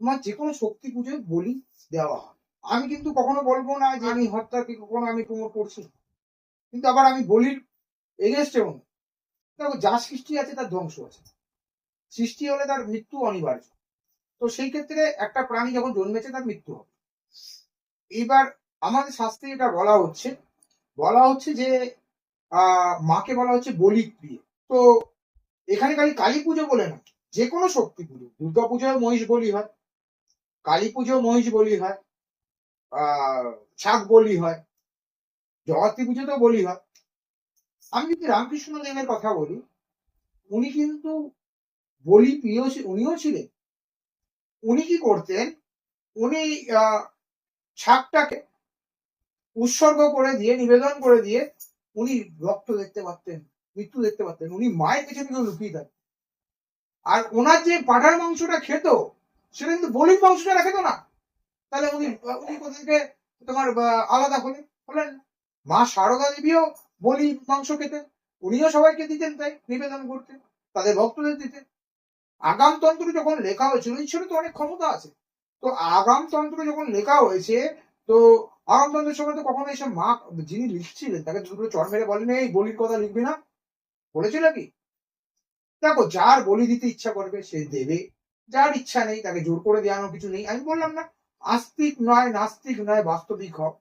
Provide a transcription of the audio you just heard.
তোমার যে কোনো শক্তি পুজোয় বলি দেওয়া হয়। আমি কিন্তু কখনো বলবো না যে আমি হত্যাকে কখনো আমি প্রমোট করছি, কিন্তু আবার আমি বলির এগেনস্টেও না। দেখো, যা সৃষ্টি আছে তার ধ্বংস আছে, সৃষ্টি হলে তার মৃত্যু অনিবার্য। তো সেই ক্ষেত্রে একটা প্রাণী যখন জন্মেছে তার মৃত্যু হবে। এবার আমাদের শাস্ত্রে এটা বলা হচ্ছে যে মাকে বলা হচ্ছে বলি প্রিয়। তো এখানে খালি কালী পুজো বলে না, যে কোনো শক্তি পুজো, দুর্গা পুজোয় মহিষ বলি হয়, কালী পুজো মহিষ বলি হয়, ছাগ বলি হয়, জগত্রী পুজোতেও বলি হয়। আমি যদি রামকৃষ্ণ দেবের কথা বলি, উনি কিন্তু বলি প্রিয়, উনিও ছিলেন। উনি কি করতেন, উনি ছাগটাকে উৎসর্গ করে দিয়ে, নিবেদন করে দিয়ে উনি রক্ত দেখতে পারতেন, মৃত্যু দেখতে পারতেন, উনি মায়ের পেছনে কিন্তু লুকিয়ে থাকতেন। আর ওনার যে পাঠার মাংসটা খেত, সেটা কিন্তু বলির মাংসটা খেত না। তাহলে উনি উনি কোথা থেকে তোমার আলাদা হলেন? মা সারদা দেবীও বলি মাংস খেতেন, উনিও সবাইকে দিতেন, তাই নিবেদন করতেন, তাদের ভক্তদের দিতেন। আগামতন্ত্র যখন লেখা হয়েছিল, ঈশ্বরের তো অনেক ক্ষমতা আছে, তো আগামতন্ত্র যখন লেখা হয়েছে, তো আগামতন্ত্রের সময় তো কখনো এসব মা যিনি লিখছিলেন তাকে দুটো চড় মেরে বলেন এই বলির কথা লিখবি না, বলেছিল কি? দেখো, যার বলি দিতে ইচ্ছা করবে সে দেবে, যার ইচ্ছা নেই তাকে জোর করে দেওয়ানো কিছু নেই। আমি বললাম না, আস্তিক নয় নাস্তিক নয়, বাস্তবিক হও।